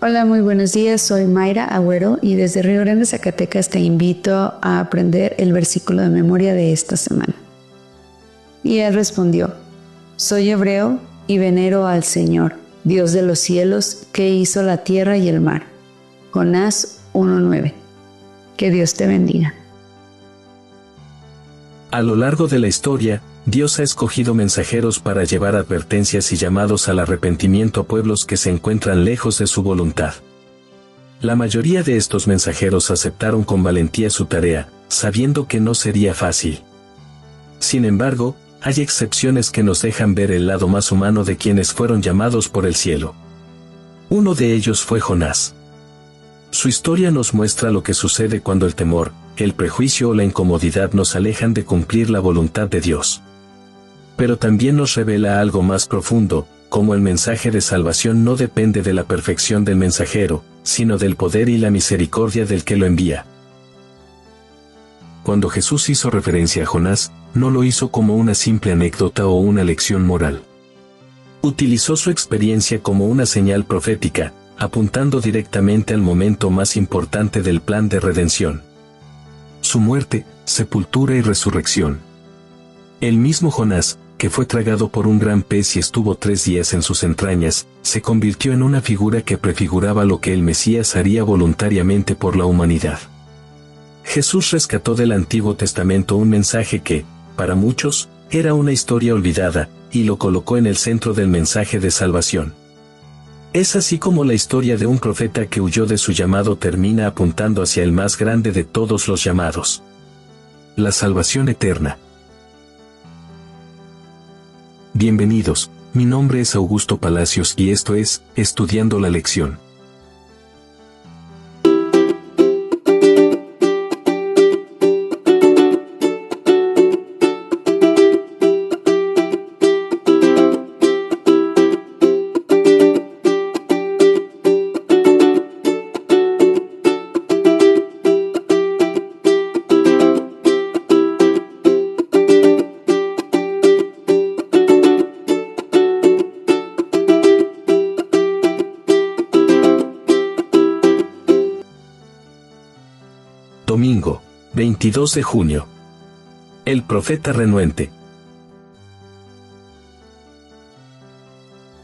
Hola, muy buenos días. Soy Mayra Agüero y desde Río Grande, Zacatecas, te invito a aprender el versículo de memoria de esta semana. Y él respondió: soy hebreo y venero al Señor, Dios de los cielos, que hizo la tierra y el mar. Jonás 1:9. Que Dios te bendiga. A lo largo de la historia, Dios ha escogido mensajeros para llevar advertencias y llamados al arrepentimiento a pueblos que se encuentran lejos de su voluntad. La mayoría de estos mensajeros aceptaron con valentía su tarea, sabiendo que no sería fácil. Sin embargo, hay excepciones que nos dejan ver el lado más humano de quienes fueron llamados por el cielo. Uno de ellos fue Jonás. Su historia nos muestra lo que sucede cuando el temor, el prejuicio o la incomodidad nos alejan de cumplir la voluntad de Dios. Pero también nos revela algo más profundo, como el mensaje de salvación no depende de la perfección del mensajero, sino del poder y la misericordia del que lo envía. Cuando Jesús hizo referencia a Jonás, no lo hizo como una simple anécdota o una lección moral. Utilizó su experiencia como una señal profética, apuntando directamente al momento más importante del plan de redención: su muerte, sepultura y resurrección. El mismo Jonás, que fue tragado por un gran pez y estuvo 3 días en sus entrañas, se convirtió en una figura que prefiguraba lo que el Mesías haría voluntariamente por la humanidad. Jesús rescató del Antiguo Testamento un mensaje que, para muchos, era una historia olvidada, y lo colocó en el centro del mensaje de salvación. Es así como la historia de un profeta que huyó de su llamado termina apuntando hacia el más grande de todos los llamados: la salvación eterna. Bienvenidos, mi nombre es Augusto Palacios y esto es Estudiando la Lección. Domingo, 22 de junio. El profeta renuente.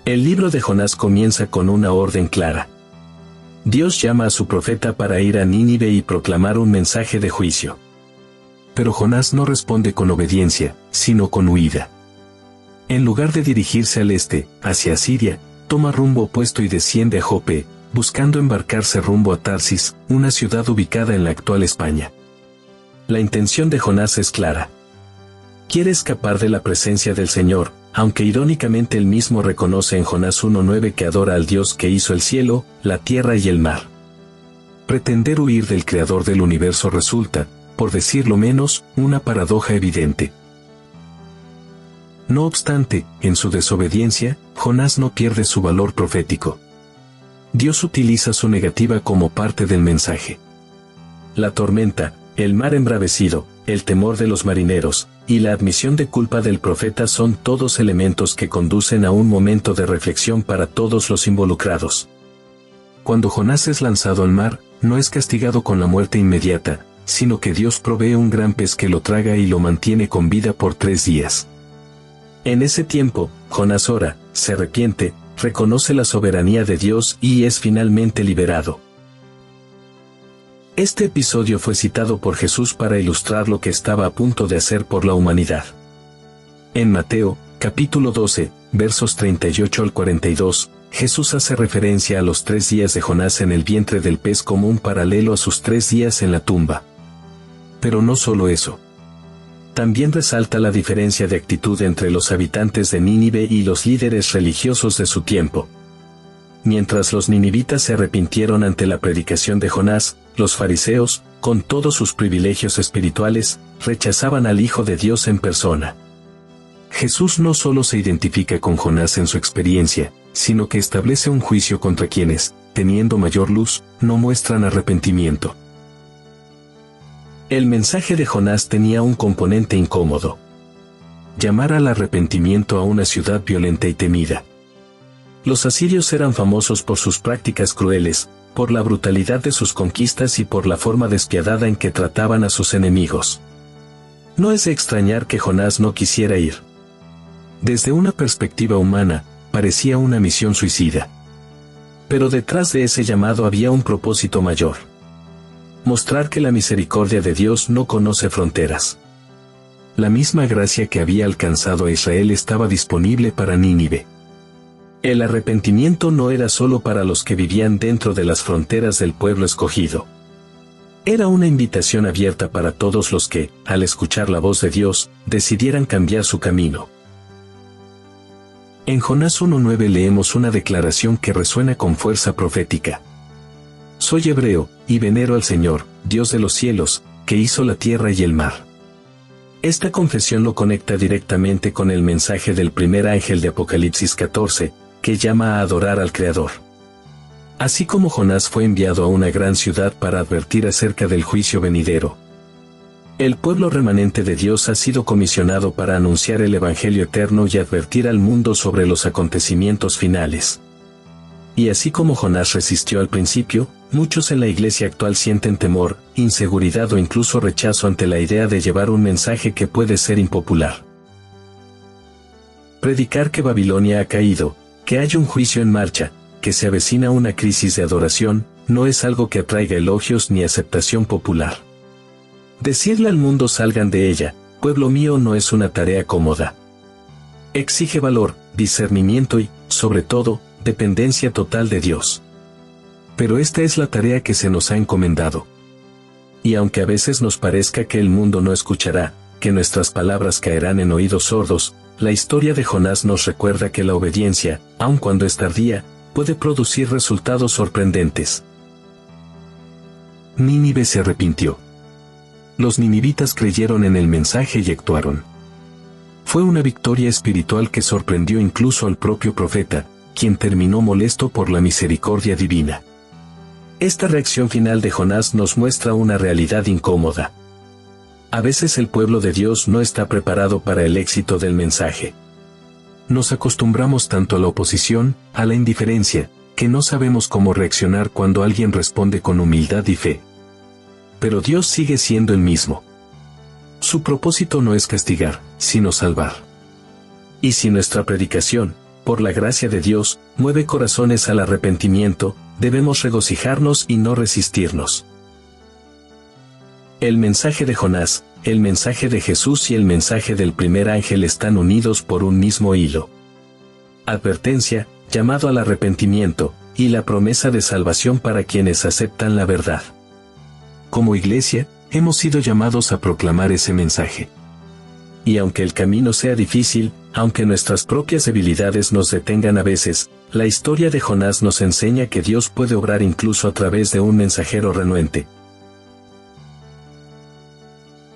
El libro de Jonás comienza con una orden clara. Dios llama a su profeta para ir a Nínive y proclamar un mensaje de juicio. Pero Jonás no responde con obediencia, sino con huida. En lugar de dirigirse al este, hacia Asiria, toma rumbo opuesto y desciende a Jope, buscando embarcarse rumbo a Tarsis, una ciudad ubicada en la actual España. La intención de Jonás es clara. Quiere escapar de la presencia del Señor, aunque irónicamente él mismo reconoce en Jonás 1:9 que adora al Dios que hizo el cielo, la tierra y el mar. Pretender huir del Creador del universo resulta, por decirlo menos, una paradoja evidente. No obstante, en su desobediencia, Jonás no pierde su valor profético. Dios utiliza su negativa como parte del mensaje. La tormenta, el mar embravecido, el temor de los marineros, y la admisión de culpa del profeta son todos elementos que conducen a un momento de reflexión para todos los involucrados. Cuando Jonás es lanzado al mar, no es castigado con la muerte inmediata, sino que Dios provee un gran pez que lo traga y lo mantiene con vida por 3 días. En ese tiempo, Jonás ora, se arrepiente, reconoce la soberanía de Dios y es finalmente liberado. Este episodio fue citado por Jesús para ilustrar lo que estaba a punto de hacer por la humanidad. En Mateo, capítulo 12, versos 38 al 42, Jesús hace referencia a los 3 días de Jonás en el vientre del pez como un paralelo a sus 3 días en la tumba. Pero no solo eso. También resalta la diferencia de actitud entre los habitantes de Nínive y los líderes religiosos de su tiempo. Mientras los ninivitas se arrepintieron ante la predicación de Jonás, los fariseos, con todos sus privilegios espirituales, rechazaban al Hijo de Dios en persona. Jesús no solo se identifica con Jonás en su experiencia, sino que establece un juicio contra quienes, teniendo mayor luz, no muestran arrepentimiento. El mensaje de Jonás tenía un componente incómodo: llamar al arrepentimiento a una ciudad violenta y temida. Los asirios eran famosos por sus prácticas crueles, por la brutalidad de sus conquistas y por la forma despiadada en que trataban a sus enemigos. No es de extrañar que Jonás no quisiera ir. Desde una perspectiva humana, parecía una misión suicida. Pero detrás de ese llamado había un propósito mayor. Mostrar que la misericordia de Dios no conoce fronteras. La misma gracia que había alcanzado a Israel estaba disponible para Nínive. El arrepentimiento no era solo para los que vivían dentro de las fronteras del pueblo escogido. Era una invitación abierta para todos los que, al escuchar la voz de Dios, decidieran cambiar su camino. En Jonás 1:9 leemos una declaración que resuena con fuerza profética. Soy hebreo, y venero al Señor, Dios de los cielos, que hizo la tierra y el mar. Esta confesión lo conecta directamente con el mensaje del primer ángel de Apocalipsis 14, que llama a adorar al Creador. Así como Jonás fue enviado a una gran ciudad para advertir acerca del juicio venidero, el pueblo remanente de Dios ha sido comisionado para anunciar el Evangelio eterno y advertir al mundo sobre los acontecimientos finales. Y así como Jonás resistió al principio, muchos en la iglesia actual sienten temor, inseguridad o incluso rechazo ante la idea de llevar un mensaje que puede ser impopular. Predicar que Babilonia ha caído, que hay un juicio en marcha, que se avecina una crisis de adoración, no es algo que atraiga elogios ni aceptación popular. Decirle al mundo salgan de ella, pueblo mío, no es una tarea cómoda. Exige valor, discernimiento y, sobre todo, dependencia total de Dios. Pero esta es la tarea que se nos ha encomendado. Y aunque a veces nos parezca que el mundo no escuchará, que nuestras palabras caerán en oídos sordos, la historia de Jonás nos recuerda que la obediencia, aun cuando es tardía, puede producir resultados sorprendentes. Nínive se arrepintió. Los ninivitas creyeron en el mensaje y actuaron. Fue una victoria espiritual que sorprendió incluso al propio profeta, quien terminó molesto por la misericordia divina. Esta reacción final de Jonás nos muestra una realidad incómoda. A veces el pueblo de Dios no está preparado para el éxito del mensaje. Nos acostumbramos tanto a la oposición, a la indiferencia, que no sabemos cómo reaccionar cuando alguien responde con humildad y fe. Pero Dios sigue siendo el mismo. Su propósito no es castigar, sino salvar. Y si nuestra predicación, por la gracia de Dios, mueve corazones al arrepentimiento, debemos regocijarnos y no resistirnos. El mensaje de Jonás, el mensaje de Jesús y el mensaje del primer ángel están unidos por un mismo hilo. Advertencia, llamado al arrepentimiento, y la promesa de salvación para quienes aceptan la verdad. Como iglesia, hemos sido llamados a proclamar ese mensaje. Y aunque el camino sea difícil, aunque nuestras propias debilidades nos detengan a veces, la historia de Jonás nos enseña que Dios puede obrar incluso a través de un mensajero renuente.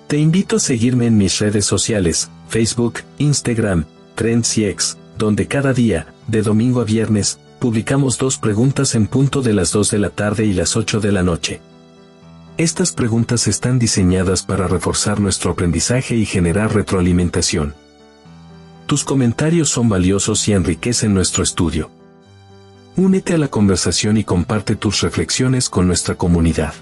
Te invito a seguirme en mis redes sociales, Facebook, Instagram, Threads y X, donde cada día, de domingo a viernes, publicamos 2 preguntas en punto de las 2 de la tarde y las 8 de la noche. Estas preguntas están diseñadas para reforzar nuestro aprendizaje y generar retroalimentación. Tus comentarios son valiosos y enriquecen nuestro estudio. Únete a la conversación y comparte tus reflexiones con nuestra comunidad.